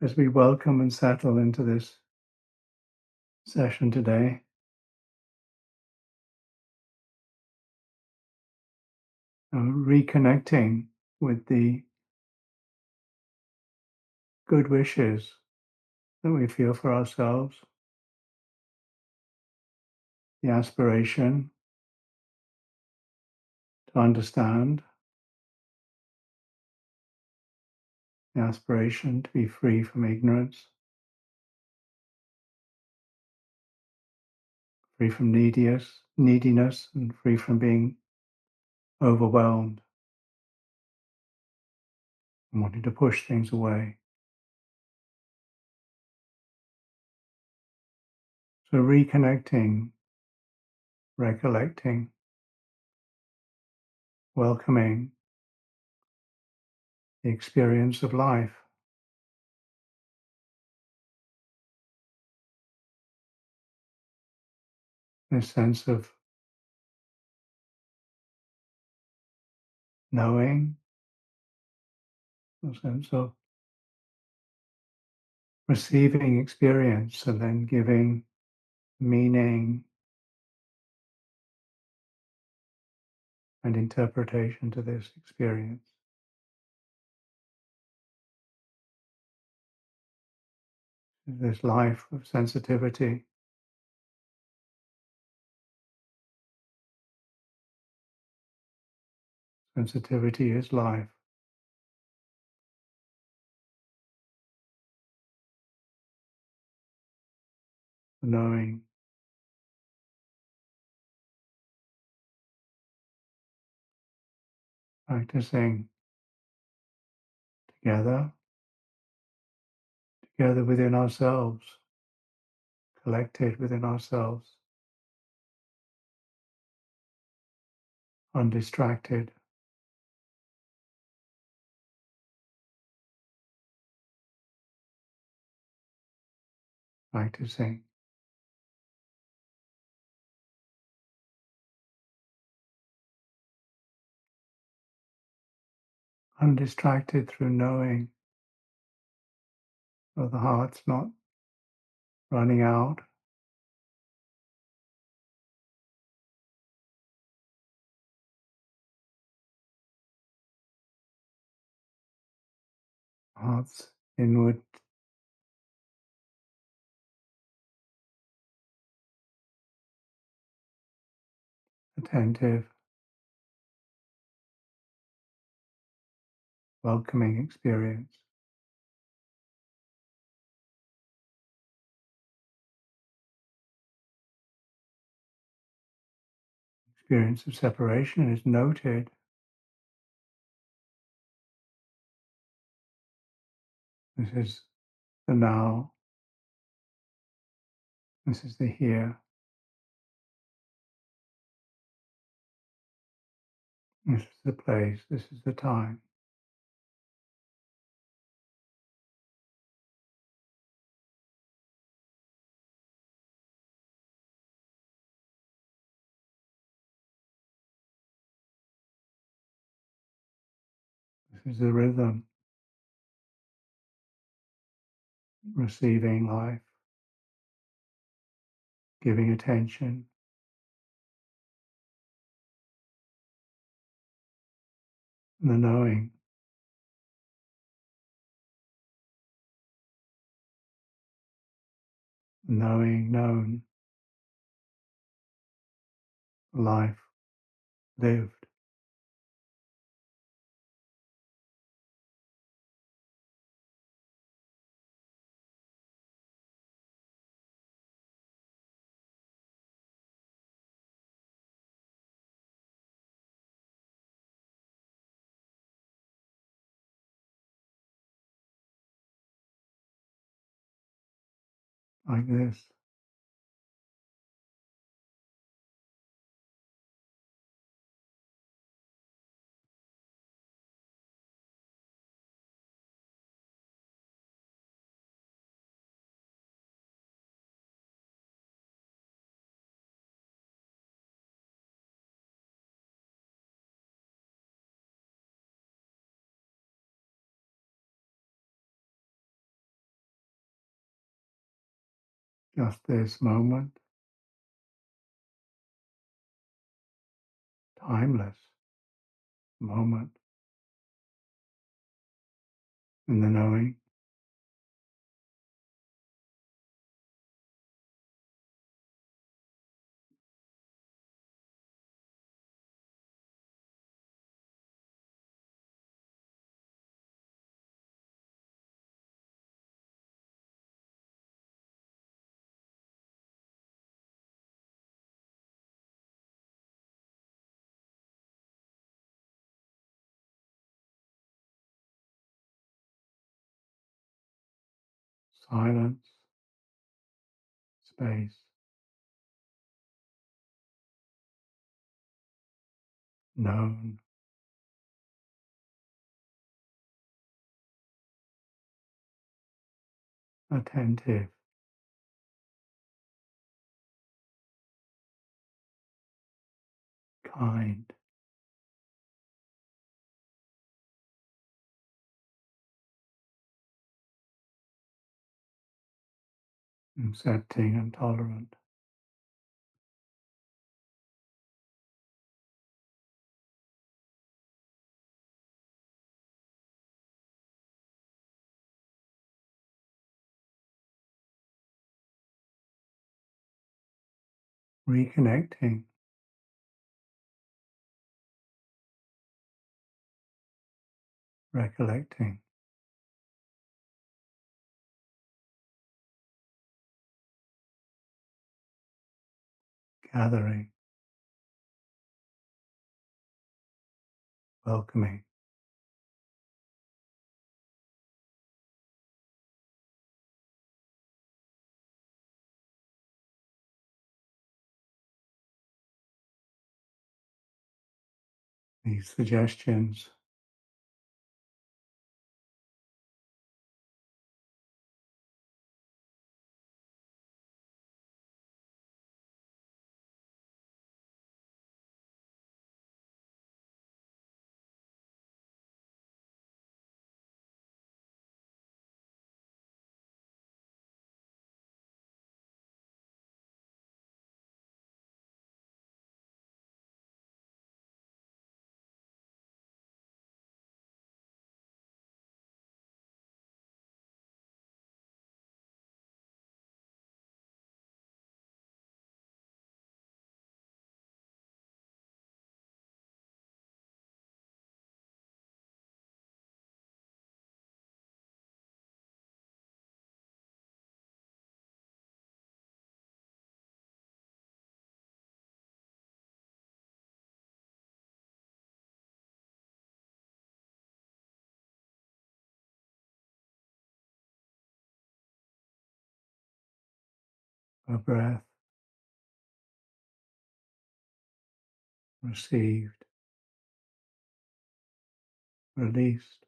as we welcome and settle into this session today, reconnecting with the good wishes that we feel for ourselves, the aspiration to understand, the aspiration to be free from ignorance, free from neediness, and free from being overwhelmed and wanting to push things away. So reconnecting, recollecting, welcoming the experience of life, this sense of knowing, a sense of receiving experience and then giving meaning and interpretation to this experience. This life of sensitivity. Sensitivity is life. Knowing, practicing together within ourselves, collected within ourselves, undistracted, practicing. Undistracted through knowing, so the heart's not running out, heart's inward, attentive, welcoming experience. Experience of separation is noted. This is the now. This is the here. This is the place. This is the time. This is the rhythm. Receiving life, giving attention, and the knowing known, life lived. Like this. just this moment, timeless moment in the knowing, silence, space, known, attentive, kind, accepting and tolerant. Reconnecting, recollecting, gathering, welcoming. These suggestions a breath received, released,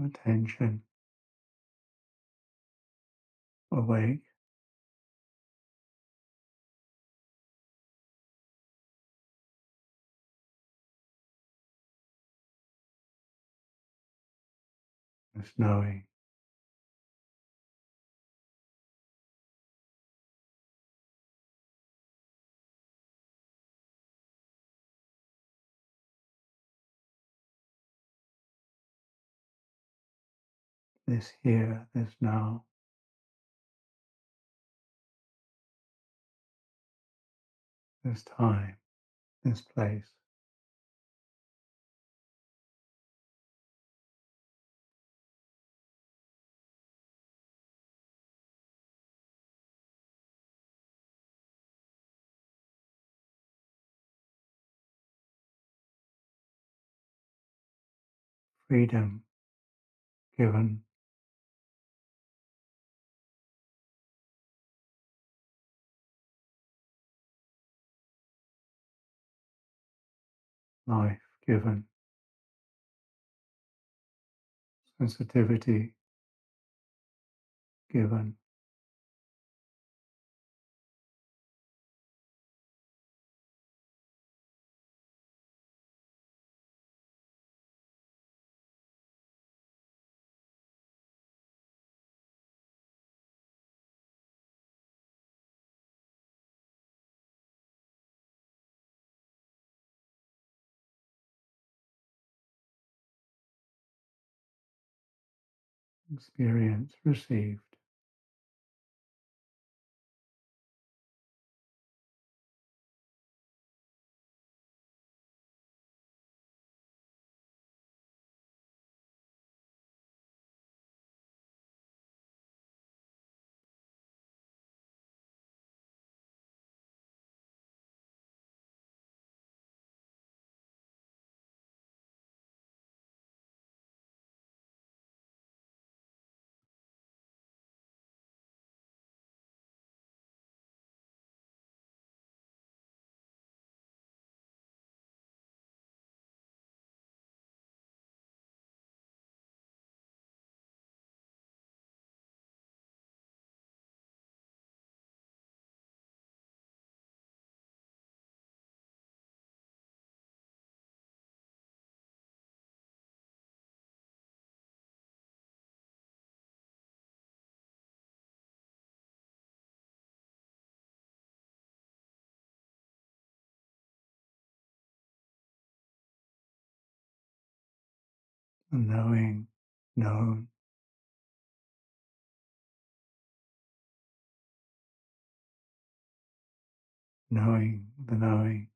attention, awake, this knowing, this here, this now, this time, this place. Freedom given, life given, sensitivity given, experience received. The knowing, known, knowing the knowing,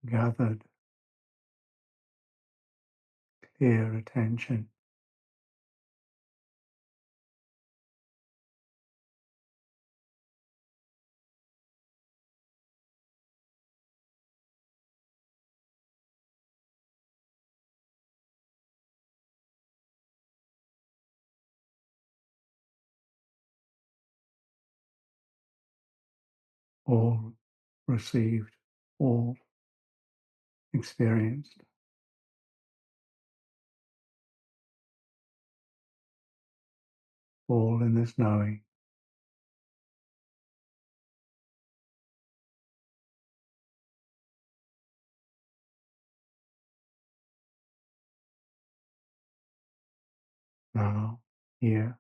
gathered, clear attention, all received, all experienced, all in this knowing. Now, here,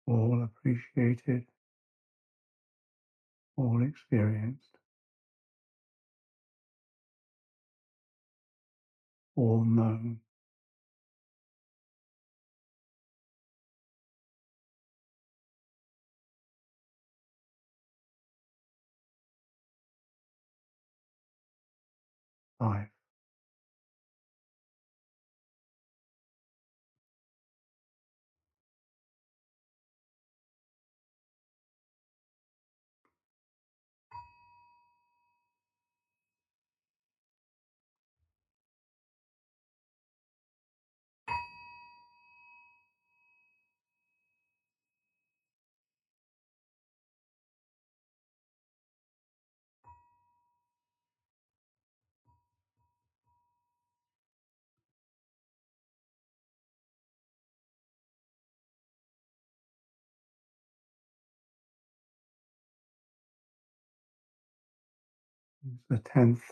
all appreciated, all experienced, all known. Life. It's the 10th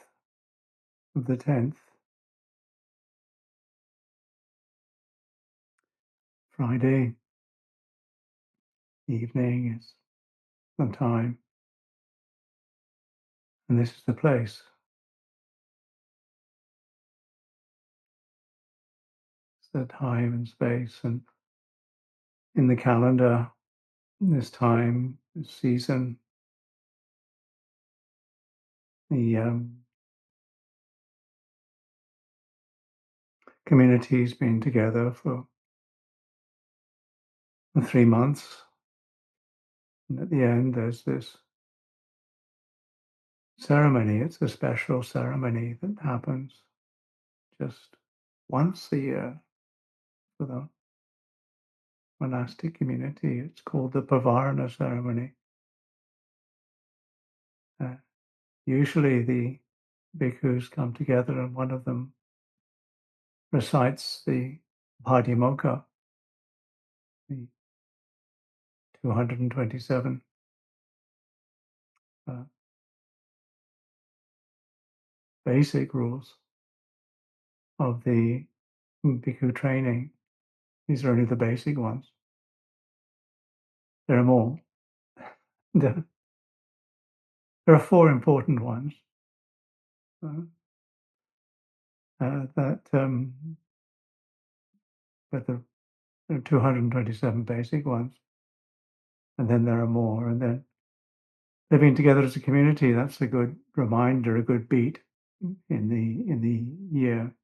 of the 10th, Friday evening is the time, and this is the place. It's the time and space, and in the calendar, this time, this season, the community's been together for 3 months, and at the end, there's this ceremony. It's a special ceremony that happens just once a year for the monastic community. It's called the Pavarana ceremony. Uh, Usually the bhikkhus come together and one of them recites the Padimokkha, the 227 uh, basic rules of the bhikkhu training. These are only the basic ones. There are more. There are four important ones uh, that, but there are 227 basic ones, and then there are more. And then living together as a community, that's a good reminder, a good beat in the year.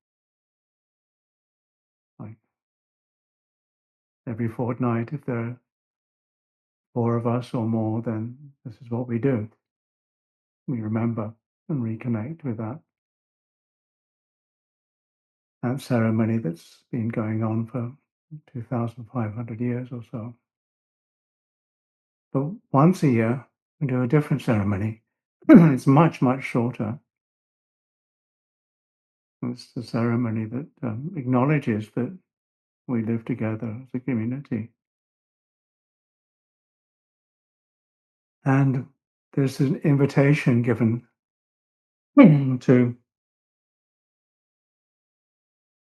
Like every fortnight, if there are four of us or more, then this is what we do. We remember and reconnect with that ceremony that's been going on for 2,500 years or so. But once a year, we do a different ceremony. It's much, much shorter. It's the ceremony that acknowledges that we live together as a community. And there's an invitation given to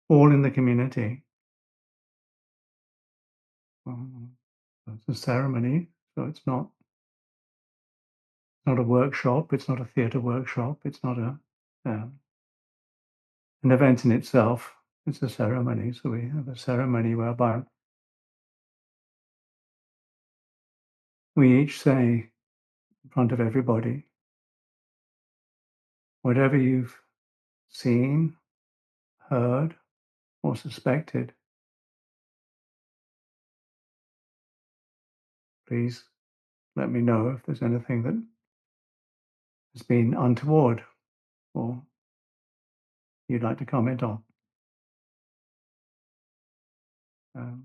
all in the community. It's a ceremony, so it's not a workshop. It's not a theatre workshop. It's not an event in itself. It's a ceremony. So we have a ceremony whereby we each say in front of everybody, whatever you've seen, heard, or suspected, please let me know if there's anything that has been untoward or you'd like to comment on.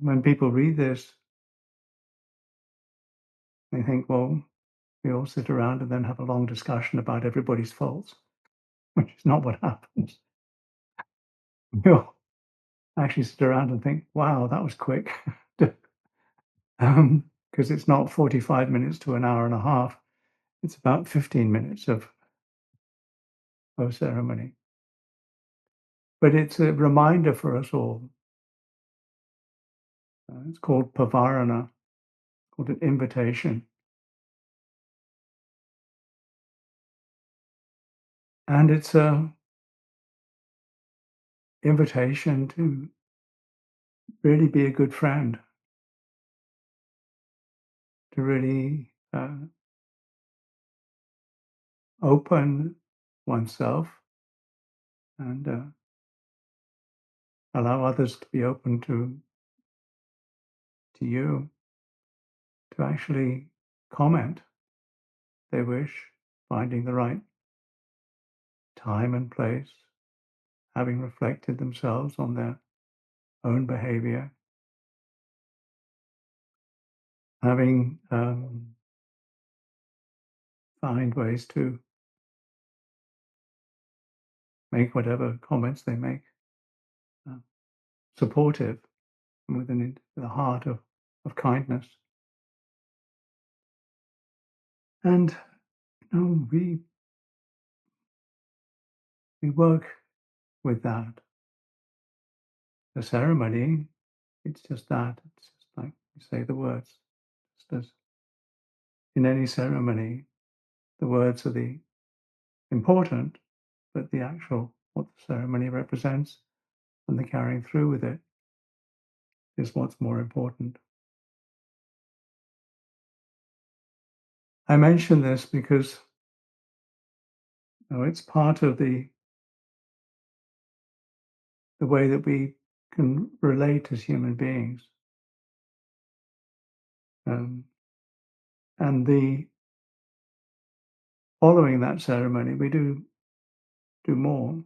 When people read this, they think, well, we all sit around and then have a long discussion about everybody's faults, which is not what happens. We all actually sit around and think, wow, that was quick. Because it's not 45 minutes to an hour and a half. It's about 15 minutes of ceremony. But it's a reminder for us all. It's called Pavarana, called an invitation. And it's an invitation to really be a good friend, to really open oneself and allow others to be open to you, to actually comment if they wish, finding the right time and place, having reflected themselves on their own behavior, having find ways to make whatever comments they make uh, supportive within the heart of kindness. And we we work with that. The ceremony, it's just that. It's just like you say the words. Just as in any ceremony, the words are the important, but the actual what the ceremony represents and the carrying through with it is what's more important. I mention this because it's part of the way that we can relate as human beings. Um, and the following that ceremony, we do more,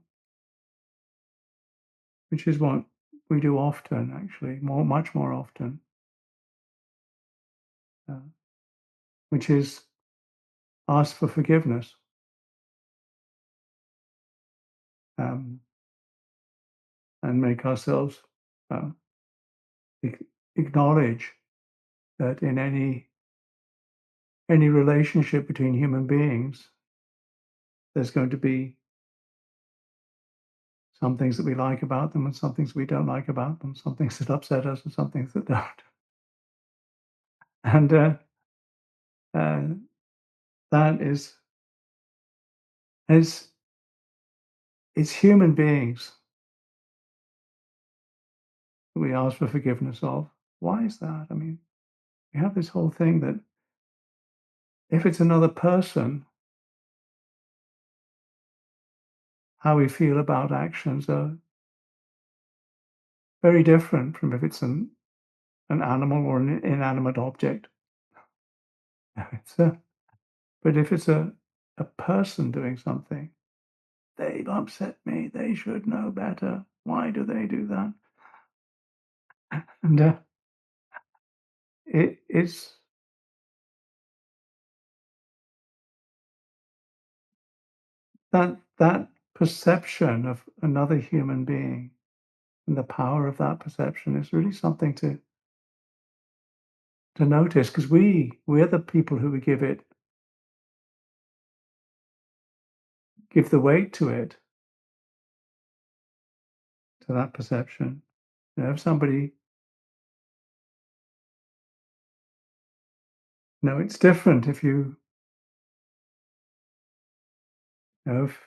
which is what we do often, actually, much more often, uh, which is ask for forgiveness, um, and make ourselves uh, acknowledge that in any relationship between human beings, there's going to be some things that we like about them and some things we don't like about them, some things that upset us and some things that don't. And uh, that is it's human beings that we ask for forgiveness of. Why is that? I mean, we have this whole thing that if it's another person, how we feel about actions are very different from if it's an animal or an inanimate object. It's but if it's a person doing something, they've upset me. They should know better. Why do they do that? And it's that perception of another human being and the power of that perception is really something to notice because we're the people who would give the weight to that perception. If somebody, it's different if if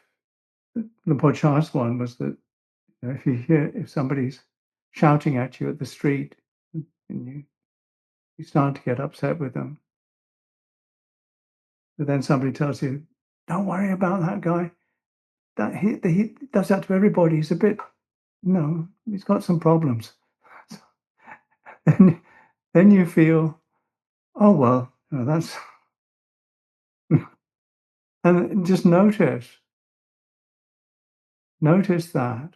the Poch's one was that if somebody's shouting at you at the street and you start to get upset with them, but then somebody tells you, "Don't worry about that guy. That he does that to everybody. He's a bit no, he's got some problems." then then you feel, oh well, that's and just notice that,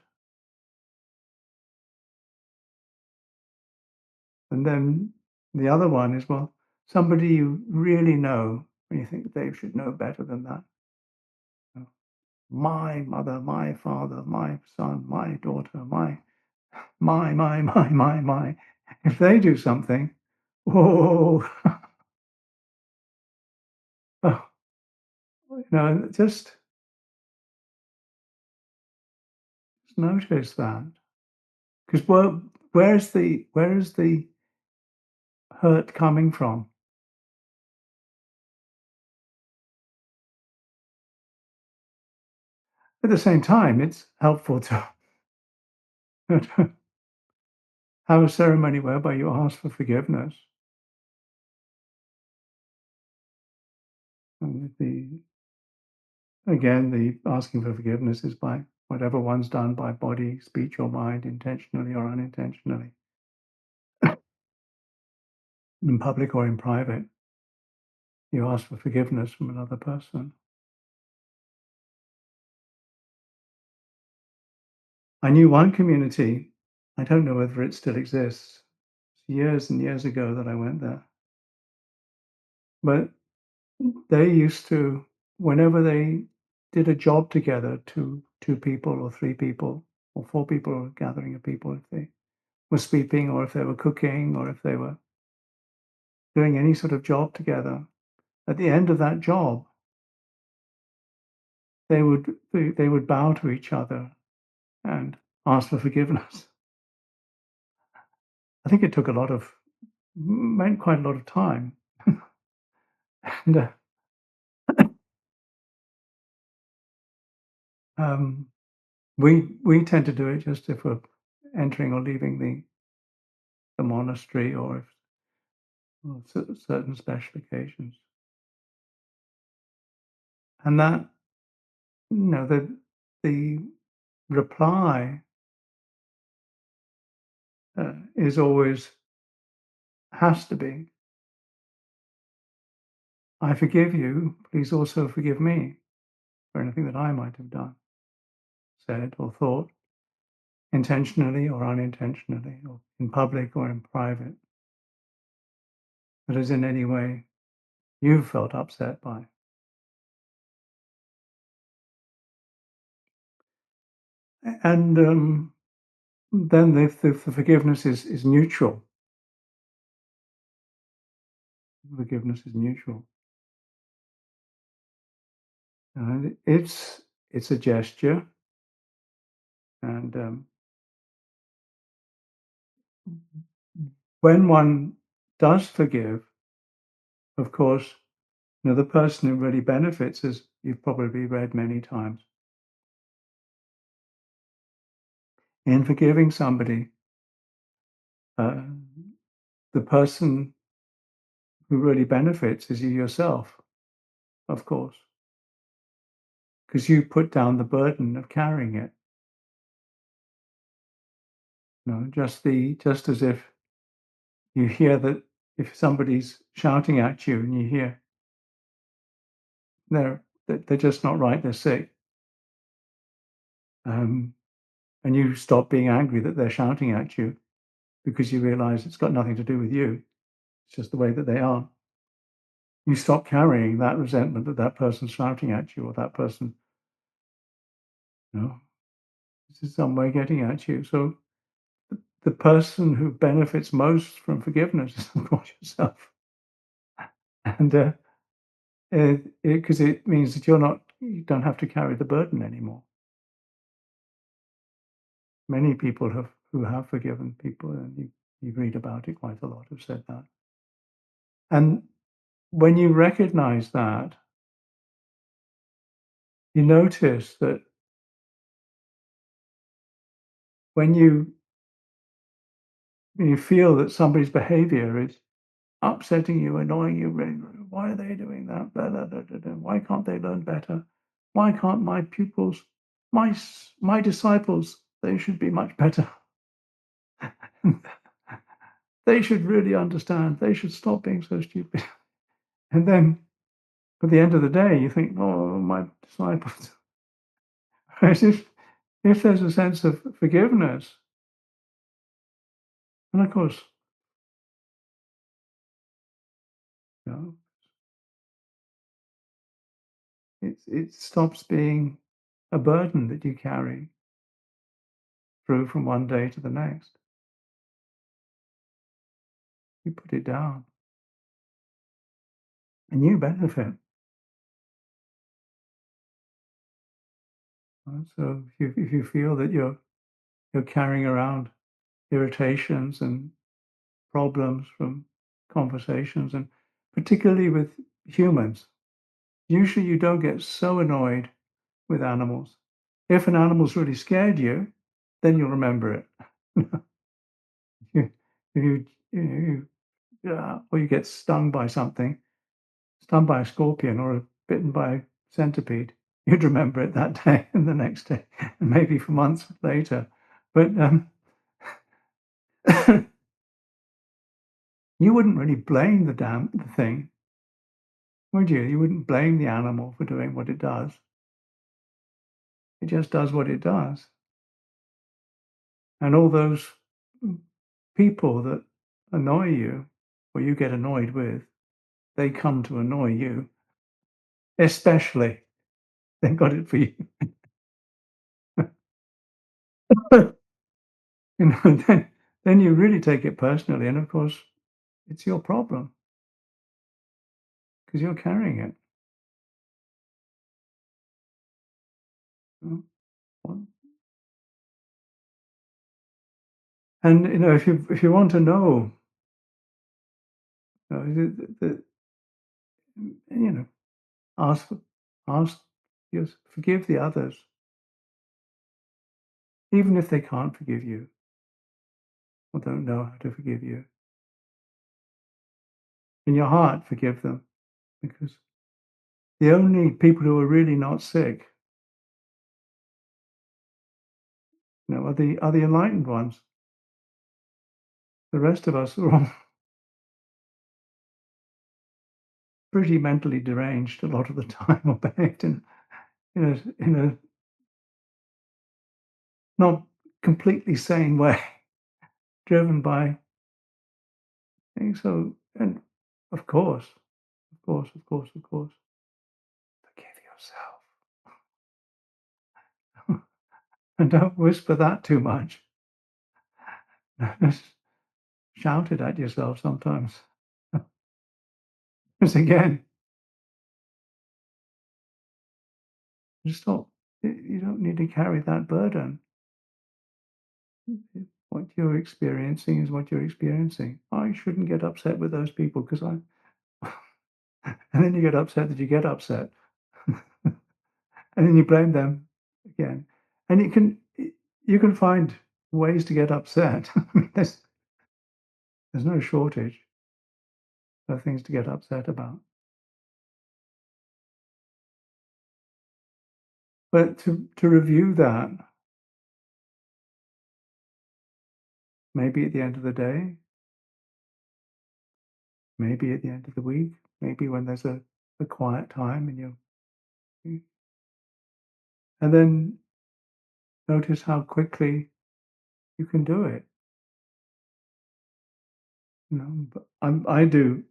and then the other one is well, somebody you really know, and you think they should know better than that. You know, my mother, my father, my son, my daughter, my. If they do something, whoa, oh, just notice that because where is the hurt coming from? At the same time, it's helpful to have a ceremony whereby you ask for forgiveness. And again, the asking for forgiveness is by whatever one's done by body, speech, or mind, intentionally or unintentionally, in public or in private. You ask for forgiveness from another person. I knew one community, I don't know whether it still exists, years and years ago that I went there, but they used to, whenever they did a job together, two people or three people or four people or a gathering of people, if they were sweeping or if they were cooking or if they were doing any sort of job together, at the end of that job, they would bow to each other and ask for forgiveness. I think it took meant quite a lot of time. And um, we tend to do it just if we're entering or leaving the monastery, or if certain special occasions. And that, the reply is always, has to be, I forgive you, please also forgive me for anything that I might have done, said, or thought, intentionally or unintentionally, or in public or in private, that is in any way you've felt upset by. And then the forgiveness is neutral. Forgiveness is neutral. And it's a gesture, and when one does forgive, of course, the person who really benefits, as you've probably read many times, in forgiving somebody, uh, the person who really benefits is you yourself, of course, because you put down the burden of carrying it. Just as if you hear that if somebody's shouting at you and you hear they're just not right, they're sick, um, and you stop being angry that they're shouting at you because you realize it's got nothing to do with you. It's just the way that they are. You stop carrying that resentment that that person's shouting at you, or that person, you know, this is some way getting at you. So the person who benefits most from forgiveness is, of course, yourself. And because it means that you don't have to carry the burden anymore. Many people who have forgiven people, and you read about it quite a lot, have said that. And when you recognize that, you notice that when you feel that somebody's behavior is upsetting you, annoying you, really, really, why are they doing that? Blah, blah, blah, blah, blah. Why can't they learn better? Why can't my pupils, my disciples, they should be much better. They should really understand. They should stop being so stupid. And then at the end of the day, you think, oh, my disciples. As if there's a sense of forgiveness, and of course, you know, it stops being a burden that you carry through from one day to the next. You put it down, and you benefit. Right? So if you feel that you're carrying around irritations and problems from conversations, and particularly with humans, usually you don't get so annoyed with animals. If an animal's really scared you, then you'll remember it. If or you get stung by something, stung by a scorpion or bitten by a centipede, you'd remember it that day and the next day, and maybe for months later. But you wouldn't really blame the thing, would you? You wouldn't blame the animal for doing what it does. It just does what it does. And all those people that annoy you, or you get annoyed with, they come to annoy you, especially. They got it for you. Then you really take it personally, and of course, it's your problem because you're carrying it. know, what- And if you want to know, you know, ask ask just forgive the others, even if they can't forgive you or don't know how to forgive you. In your heart, forgive them, because the only people who are really not sick, are the enlightened ones. The rest of us are all pretty mentally deranged a lot of the time, or behaved in a not completely sane way, driven by things. So, and of course, of course, forgive yourself, and don't whisper that too much. Just shout it at yourself sometimes. Because again, just stop. You don't need to carry that burden. What you're experiencing is what you're experiencing. I shouldn't get upset with those people because I, and then you get upset that you get upset, and then you blame them again, and you can find ways to get upset. I mean, there's no shortage of things to get upset about. But to review that, maybe at the end of the day, maybe at the end of the week, maybe when there's a quiet time and and then notice how quickly you can do it. But I do,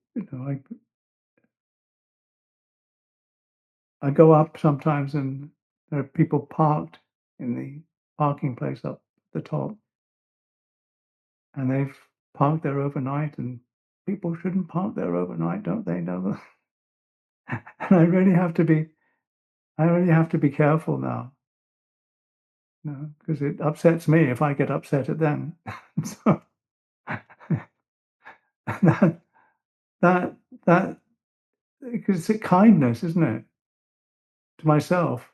I go up sometimes and there are people parked in the parking place up the top, and they've parked there overnight, and people shouldn't park there overnight, don't they know that? And I really have to be careful now, because it upsets me if I get upset at them. So that that that because it's a kindness, isn't it, to myself,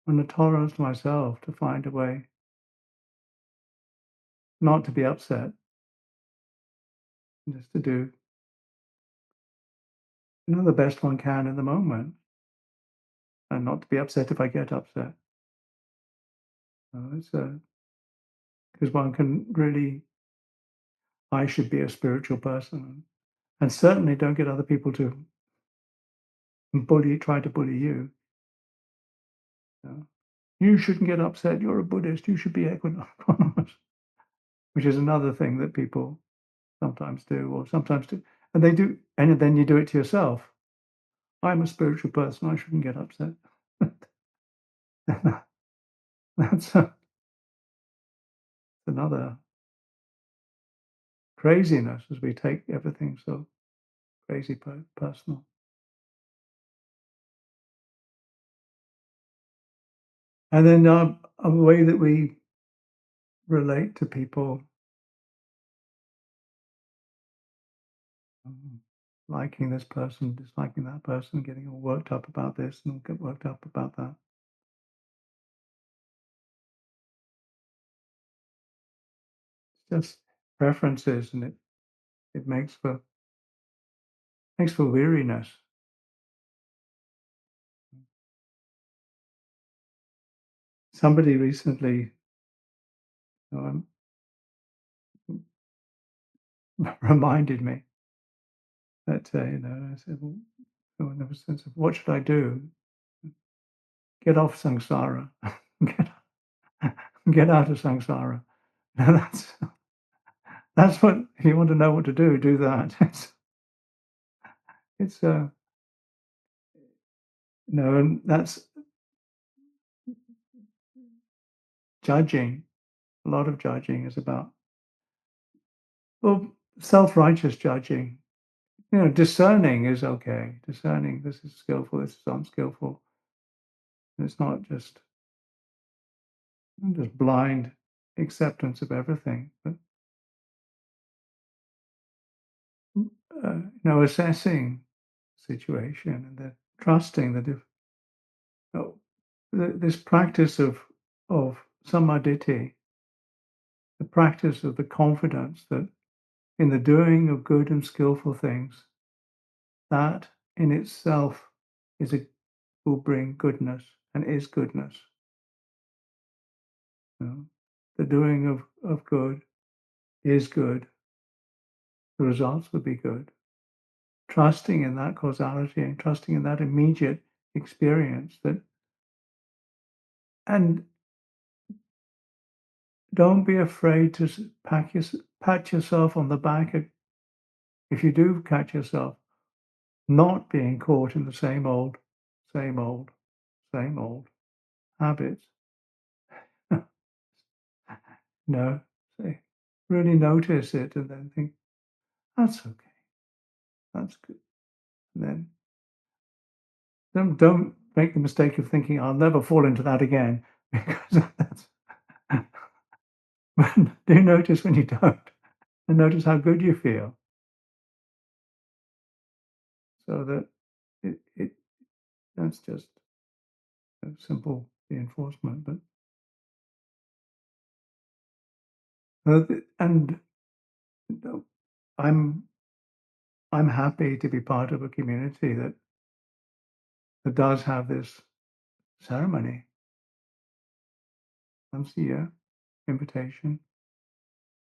and a tolerance to myself to find a way not to be upset, just to do, the best one can in the moment, and not to be upset if I get upset. It's because one can really, I should be a spiritual person, and certainly don't get other people to try to bully you. You know? You shouldn't get upset. You're a Buddhist. You should be equanimous, which is another thing that people sometimes do, or sometimes do, and they do, and then you do it to yourself. I'm a spiritual person. I shouldn't get upset. That's another craziness, as we take everything so crazy personal. And then a way that we relate to people, um, liking this person, disliking that person, getting all worked up about this and get worked up about that. It's just preferences, and it makes for weariness. Somebody recently, um, reminded me that, I said, well, so there was a sense of what should I do? Get off samsara. get, get out of samsara. Now that's what, if you want to know what to do, do that. It's and that's judging. A lot of judging is about, well, self-righteous judging. Discerning is okay. Discerning, this is skillful, this is unskillful. And it's not just blind acceptance of everything, but assessing situation and then trusting that if this practice of samadhi, the practice of the confidence that in the doing of good and skillful things, that in itself will bring goodness and is goodness. You know, the doing of good is good. The results will be good. Trusting in that causality and trusting in that immediate experience and don't be afraid to pat yourself on the back if you do catch yourself not being caught in the same old, same old habits. No, say, really notice it and then think, that's okay, that's good. And then don't make the mistake of thinking, I'll never fall into that again, because that's, do notice when you don't, and notice how good you feel, so that it that's just a simple reinforcement. But and I'm I'm happy to be part of a community that does have this ceremony once a year, invitation,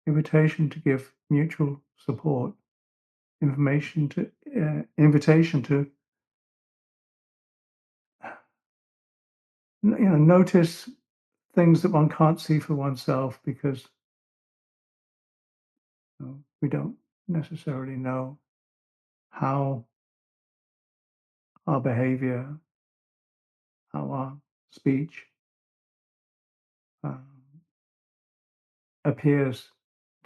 invitation to give mutual support, invitation to notice things that one can't see for oneself because we don't necessarily know how our behavior, how our speech um, appears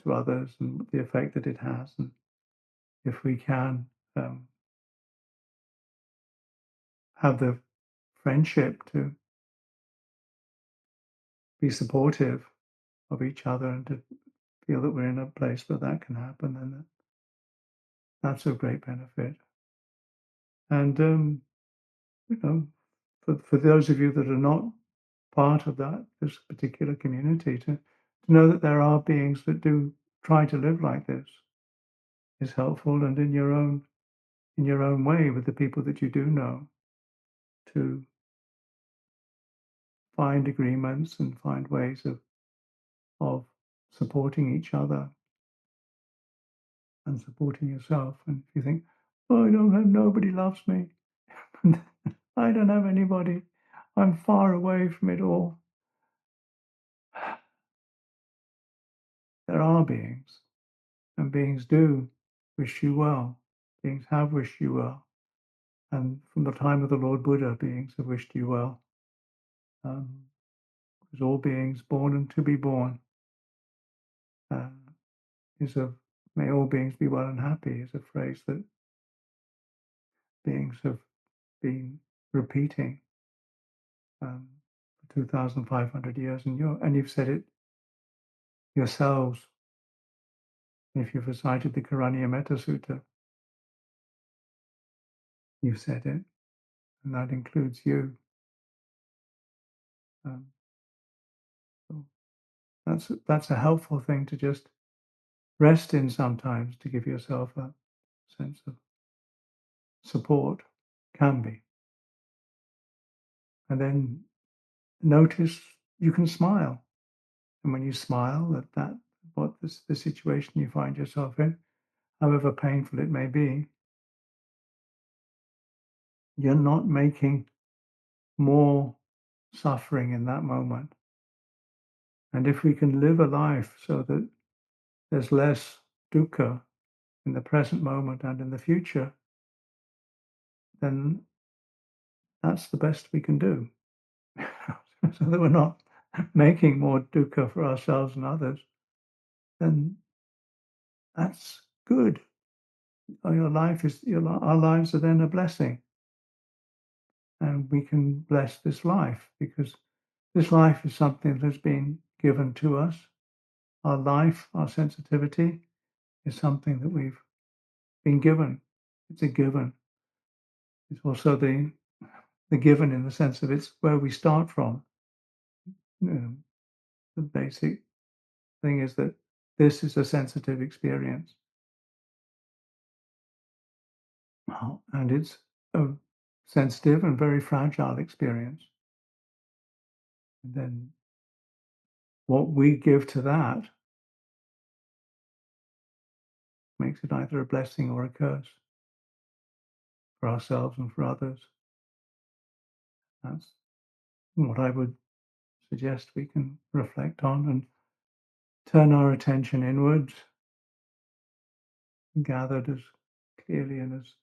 to others and the effect that it has. And if we can um, have the friendship to be supportive of each other and to feel that we're in a place where that can happen, then that's a great benefit. And you know, for those of you that are not part of this particular community, to know that there are beings that do try to live like this is helpful, and in your own way with the people that you do know, to find agreements and find ways of supporting each other and supporting yourself. And if you think, oh, nobody loves me, I don't have anybody, I'm far away from it all. There are beings, and beings do wish you well. Beings have wished you well. And from the time of the Lord Buddha, beings have wished you well. Because all beings born and to be born uh, is a may all beings be well and happy is a phrase that beings have been repeating for 2,500 years, and you've said it yourselves. If you've recited the Karaniya Metta Sutta, you've said it, and that includes you. Um, so that's a helpful thing to just rest in sometimes, to give yourself a sense of support, can be. And then notice you can smile. And when you smile at the situation you find yourself in, however painful it may be, you're not making more suffering in that moment. And if we can live a life so that there's less dukkha in the present moment and in the future, then that's the best we can do. So that we're not making more dukkha for ourselves and others, then that's good. Our lives are then a blessing. and we can bless this life, because this life is something that has been given to us. Our life, our sensitivity, is something that we've been given. It's a given. It's also the given in the sense that it's where we start from. You know, the basic thing is that this is a sensitive experience. And it's a sensitive and very fragile experience. And then what we give to that makes it either a blessing or a curse for ourselves and for others. That's what I would suggest we can reflect on and turn our attention inwards, gathered as clearly and as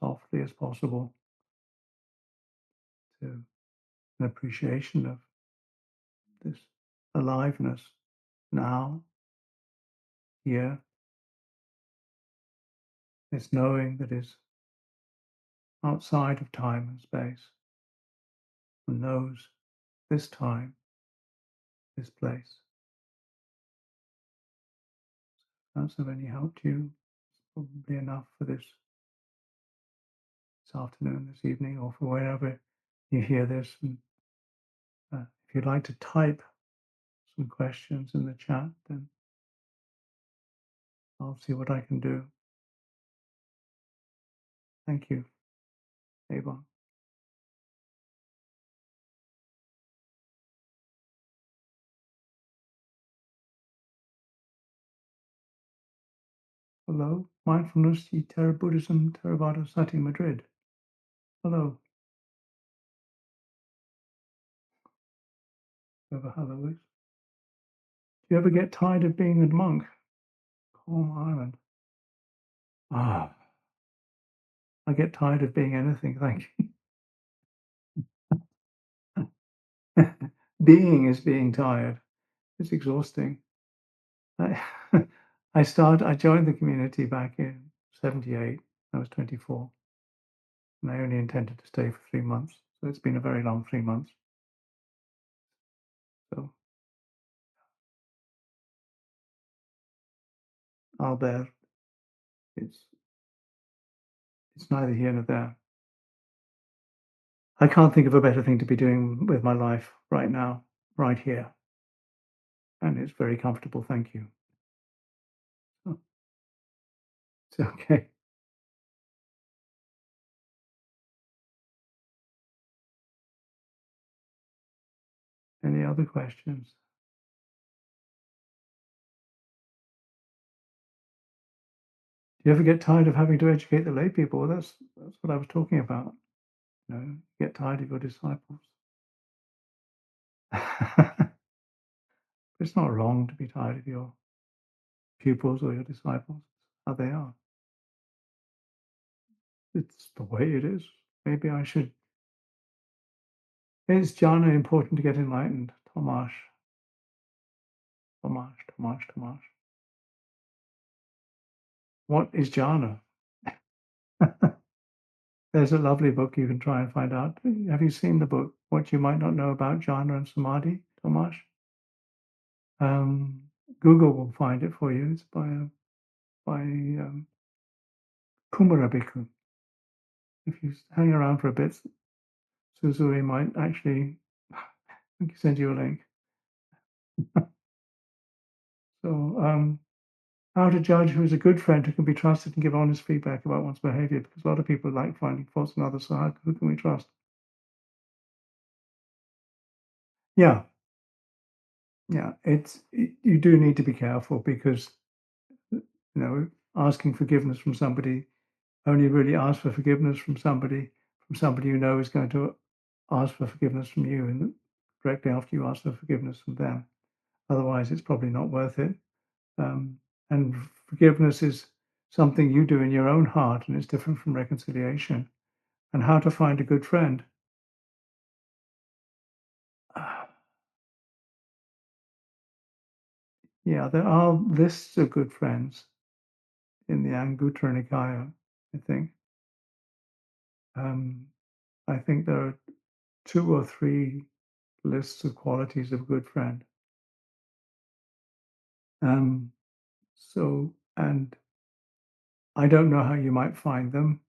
softly as possible to an appreciation of this aliveness now, here, this knowing that is outside of time and space and knows this time, this place. If that's of any help to you, it's probably enough for this afternoon, this evening, or for wherever you hear this. And if you'd like to type some questions in the chat, then I'll see what I can do. Thank you, Avon. Hello, Mindfulness, Terra Buddhism, Theravada Sati, Madrid. Hello, whoever hello is. Do you ever get tired of being a monk? Calm Island. Ah, I get tired of being anything, thank you. Being is being tired. It's exhausting. I, I joined the community back in 78. I was 24. And I only intended to stay for 3 months. So it's been a very long 3 months. So Albert, it's neither here nor there. I can't think of a better thing to be doing with my life right now, right here. And it's very comfortable, thank you. Oh, it's okay. Any other questions? Do you ever get tired of having to educate the lay people? Well, that's what I was talking about. You know, get tired of your disciples. It's not wrong to be tired of your pupils or your disciples. How they are. It's the way it is. Maybe I should. Is jhana important to get enlightened? Tomash. What is jhana? There's a lovely book you can try and find out. Have you seen the book, What You Might Not Know About Jhana and Samadhi, Tomash? Um, Google will find it for you. It's by Kumara Bhikkhu. If you hang around for a bit, Suzui might actually send you a link. So, how to judge who is a good friend who can be trusted and give honest feedback about one's behavior, because a lot of people like finding faults in others. So who can we trust? Yeah, yeah. You do need to be careful, because asking forgiveness from somebody, only really ask for forgiveness from somebody you know is going to ask for forgiveness from you, and directly after you ask for forgiveness from them. Otherwise, it's probably not worth it. And forgiveness is something you do in your own heart, and it's different from reconciliation. And how to find a good friend. Yeah, there are lists of good friends in the Anguttara Nikaya, I think. I think there are 2 or 3 lists of qualities of a good friend. Um, and I don't know how you might find them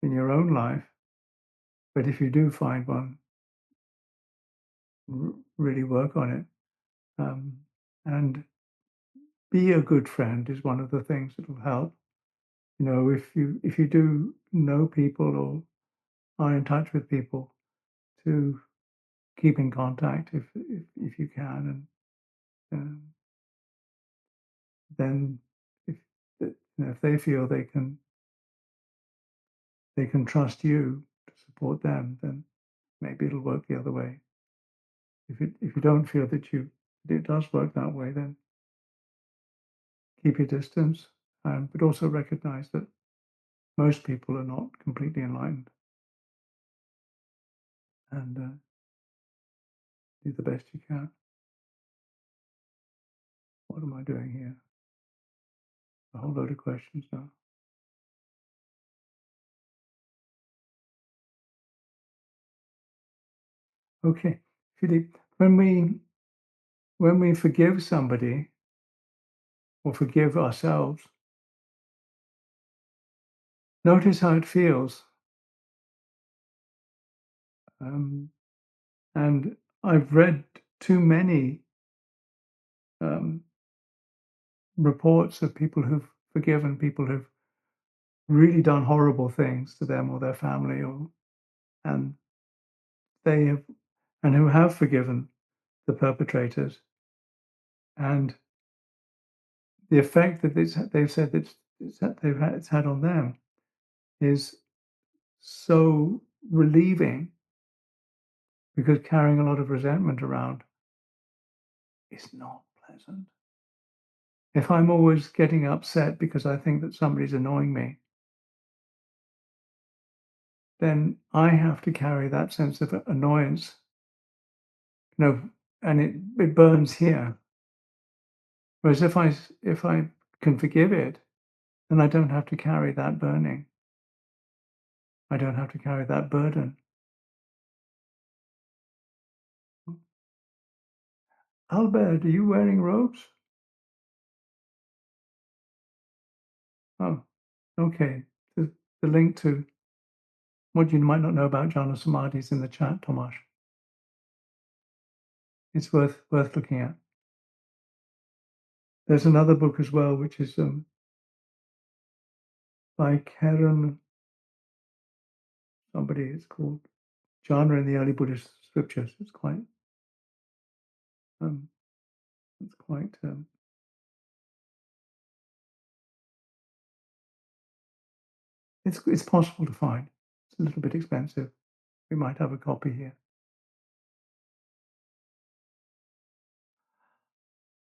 in your own life, but if you do find one, really work on it. Um, and be a good friend is one of the things that will help. You know, if you do know people or are in touch with people, to keep in contact if you can, and then if if they feel they can trust you to support them, then maybe it'll work the other way. If you don't feel that it does work that way, then keep your distance, but also recognize that most people are not completely enlightened, and do the best you can. What am I doing here? A whole load of questions now. Okay, Philippe, when we forgive somebody or forgive ourselves, notice how it feels. Um, and I've read too many um, reports of people who've forgiven people who've really done horrible things to them or their family, and they have and who have forgiven the perpetrators, and the effect that they've said that it's had on them is so relieving, because carrying a lot of resentment around is not pleasant. If I'm always getting upset because I think that somebody's annoying me, then I have to carry that sense of annoyance, and it burns here. Whereas if I can forgive it, then I don't have to carry that burning. I don't have to carry that burden. Albert, are you wearing robes? Oh, okay. The link to what you might not know about jhana samadhi is in the chat, Tomasz. It's worth looking at. There's another book as well, which is by Karen somebody. It's called Jhana in the Early Buddhist Scriptures. Um, it's quite it's possible to find. It's a little bit expensive. We might have a copy here.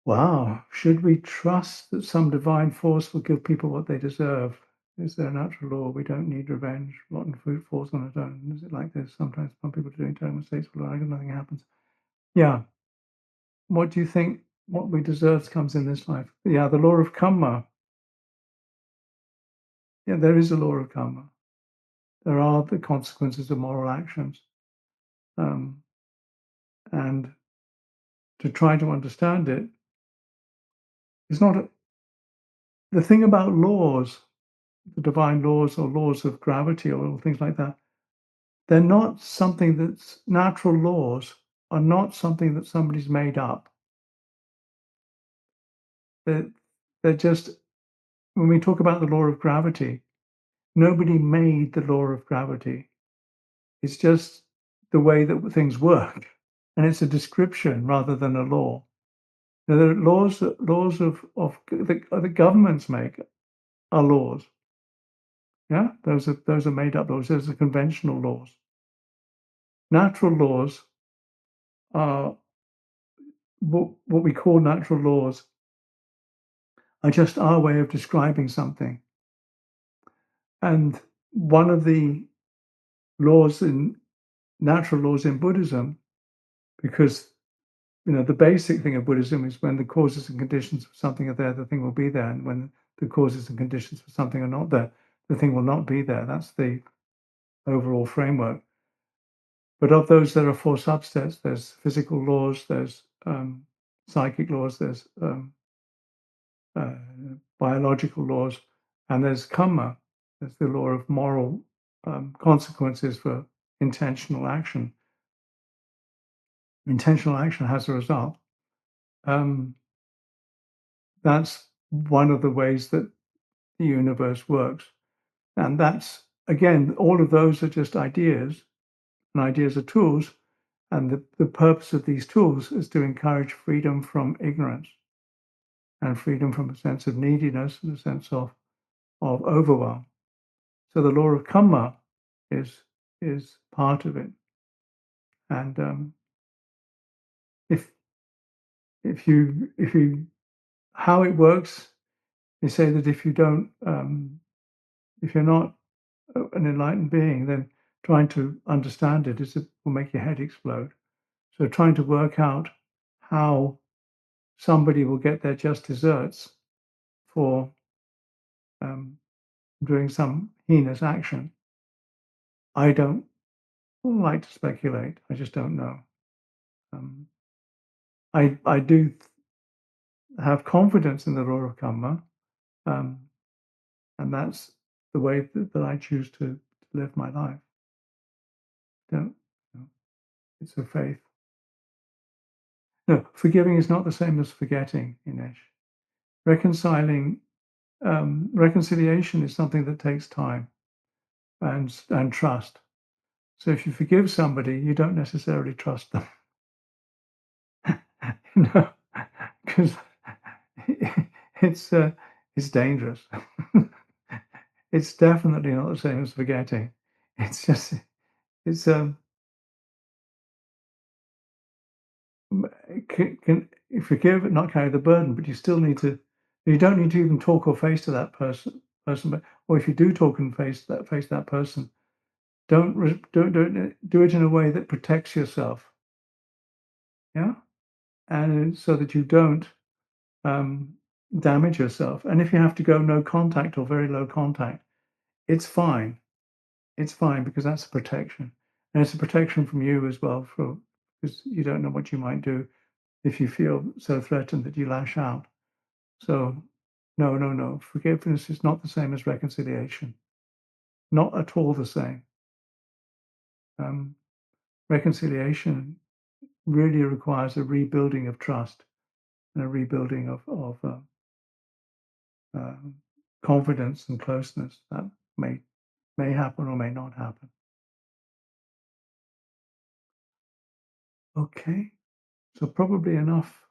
Wow. Should we trust that some divine force will give people what they deserve? Is there a natural law? We don't need revenge. Rotten fruit falls on its own. Is it like this? Sometimes some people doing terrible mistakes will like nothing happens. Yeah. What do you think? What we deserve comes in this life. Yeah, the law of karma. Yeah, there is a law of karma. There are the consequences of moral actions. Um, and to try to understand it is not the thing about laws, the divine laws or laws of gravity or things like that. They're not something that's natural laws are not something that somebody's made up. They're, they're just, when we talk about the law of gravity, nobody made the law of gravity. It's just the way that things work. And it's a description rather than a law. Now, there are laws of the governments make are laws. Yeah, those are made up laws. Those are conventional laws. Natural laws are what we call natural laws are just our way of describing something. And one of the laws in natural laws in Buddhism, because the basic thing of Buddhism is when the causes and conditions of something are there, the thing will be there. And when the causes and conditions for something are not there, the thing will not be there. That's the overall framework. But of those, there are four subsets. There's physical laws, there's psychic laws, there's uh, biological laws, and there's karma. There's the law of moral consequences for intentional action. Intentional action has a result. That's one of the ways that the universe works. And that's, again, all of those are just ideas, and ideas are tools. And the purpose of these tools is to encourage freedom from ignorance and freedom from a sense of neediness and a sense of overwhelm. So the law of karma is part of it. And if if you how it works, they say that if you don't if you're not an enlightened being, then trying to understand it will make your head explode. So trying to work out how somebody will get their just desserts for um, doing some heinous action, I don't like to speculate. I just don't know. Um, I do have confidence in the law of karma, um, and that's the way that I choose to live my life. Don't, you know, it's a faith. No, forgiving is not the same as forgetting, Inesh. Reconciling, reconciliation is something that takes time and trust. So if you forgive somebody, you don't necessarily trust them. No, because it's it's dangerous. It's definitely not the same as forgetting. It's just it's can forgive and not carry the burden, but you still need to. You don't need to even talk or face to that person, but or if you do talk and face that person, don't do it in a way that protects yourself. Yeah, and so that you don't um, damage yourself. And if you have to go no contact or very low contact, it's fine. It's fine because that's a protection, and it's a protection from you as well, for because you don't know what you might do if you feel so threatened that you lash out. So, no, no, no. Forgiveness is not the same as reconciliation. Not at all the same. Um, reconciliation really requires a rebuilding of trust and a rebuilding of uh, confidence and closeness that may happen or may not happen. Okay, so probably enough